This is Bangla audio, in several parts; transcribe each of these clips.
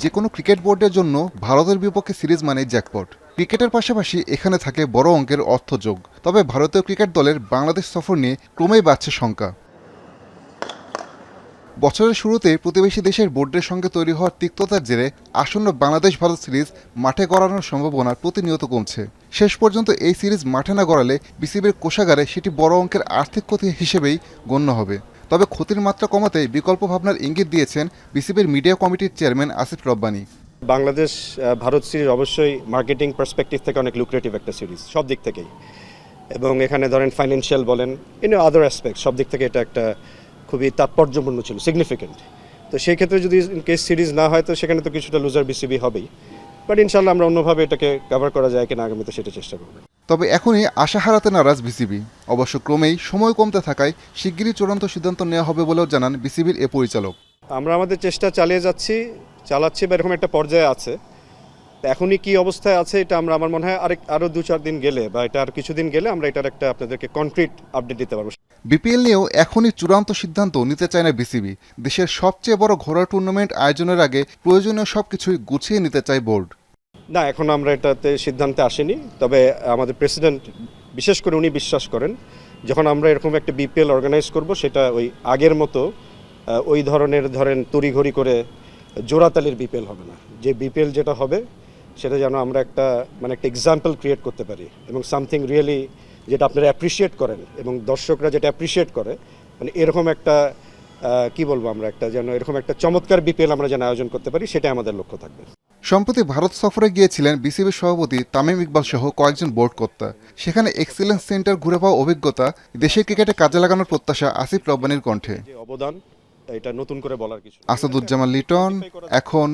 যে কোনো ক্রিকেট বোর্ডের জন্য ভারতের বিপক্ষে সিরিজ মানেই জ্যাকপট। ক্রিকেটের পাশাপাশি এখানে থাকে বড় অঙ্কের অর্থযোগ। তবে ভারতীয় ক্রিকেট দলের বাংলাদেশ সফর নিয়ে ক্রমেই বাড়ছে শঙ্কা। বছরের শুরুতে প্রতিবেশী দেশের বোর্ডের সঙ্গে তৈরি হওয়ার তিক্ততার জেরে আসন্ন বাংলাদেশ ভারত সিরিজ মাঠে গড়ানোর সম্ভাবনা প্রতিনিয়ত কমছে। শেষ পর্যন্ত এই সিরিজ মাঠে না গড়ালে বিসিবির কোষাগারে সেটি বড় অঙ্কের আর্থিক ক্ষতি হিসেবেই গণ্য হবে। তবে ক্ষতির মাত্রা কমাতে বিকল্প ভাবনার ইঙ্গিত দিয়েছেন বিসিবির মিডিয়া কমিটির চেয়ারম্যান আসিফ রব্বানী। বাংলাদেশ ভারত সিরিজ অবশ্যই মার্কেটিং পার্সপেক্টিভ থেকে অনেক লুক্রেটিভ একটা সিরিজ সব দিক থেকেই, এবং এখানে ধরেন ফাইন্যান্সিয়াল বলেন আদার অ্যাসপেক্ট সব দিক থেকে এটা একটা খুবই তাৎপর্যপূর্ণ ছিল, সিগনিফিকেন্ট। তো সেই ক্ষেত্রে যদি কেস সিরিজ না হয় তো সেখানে তো কিছুটা লুজার বিসিবি হবেই, বাট ইনশাল্লাহ আমরা অন্যভাবে এটাকে কভার করা যায় কিনা আগামীতে সেটা চেষ্টা করব। তবে এখনই আশা হারাতে নারাজ বিসিবি। অবশ্য ক্রমেই সময় কমতে থাকায় শিগগিরই চূড়ান্ত সিদ্ধান্ত নেওয়া হবে বলেও জানান বিসিবির এ পরিচালক। আমরা আমাদের চেষ্টা চালাচ্ছি বা এরকম একটা পর্যায়ে আছে। এখনই কি অবস্থায় আছে এটা আমরা, আমার মনে হয় আরো 2-4 দিন গেলে বা এটা আর কিছুদিন গেলে আমরা এটার একটা আপনাদেরকে কনক্রিট আপডেট দিতে পারবো। বিপিএল নিয়েও এখনই চূড়ান্ত সিদ্ধান্ত নিতে চায় না বিসিবি। দেশের সবচেয়ে বড় ঘরোয়া টুর্নামেন্ট আয়োজনের আগে প্রয়োজনীয় সবকিছুই গুছিয়ে নিতে চায় বোর্ড। না, এখন আমরা এটাতে সিদ্ধান্তে আসিনি। তবে আমাদের প্রেসিডেন্ট বিশেষ করে উনি বিশ্বাস করেন যখন আমরা এরকম একটা বিপিএল অর্গানাইজ করব সেটা ওই আগের মতো ওই ধরেন তড়িঘড়ি করে জোড়াতালির বিপিএল হবে না। যে বিপিএল যেটা হবে সেটা যেন আমরা একটা এক্সাম্পল ক্রিয়েট করতে পারি এবং সামথিং রিয়েলি যেটা আপনারা অ্যাপ্রিসিয়েট করেন এবং দর্শকরা যেটা অ্যাপ্রিসিয়েট করে, এরকম একটা কি বলবো আমরা একটা যেন এরকম একটা চমৎকার বিপিএল আমরা যেন আয়োজন করতে পারি, সেটাই আমাদের লক্ষ্য থাকবে। সম্প্রতি ভারত সফরে গিয়েছিলেন বিসিবির সভাপতি তামিম ইকবাল সহ কয়েকজন বোর্ড কর্তা। সেখানে এক্সিলেন্স সেন্টার ঘুরে পাওয়া অভিজ্ঞতা, দেশের ক্রিকেটে কাজে লাগানোর প্রত্যাশা আসিফ রব্বানীর কণ্ঠে। যে অবদান এটা নতুন করে বলার কিছু। আসাদুজ্জামান লিটন, এখন,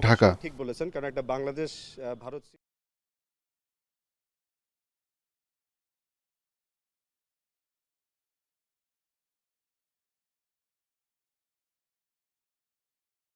ঢাকা। ঠিক বলেছেন, কারণ একটা বাংলাদেশ ভারত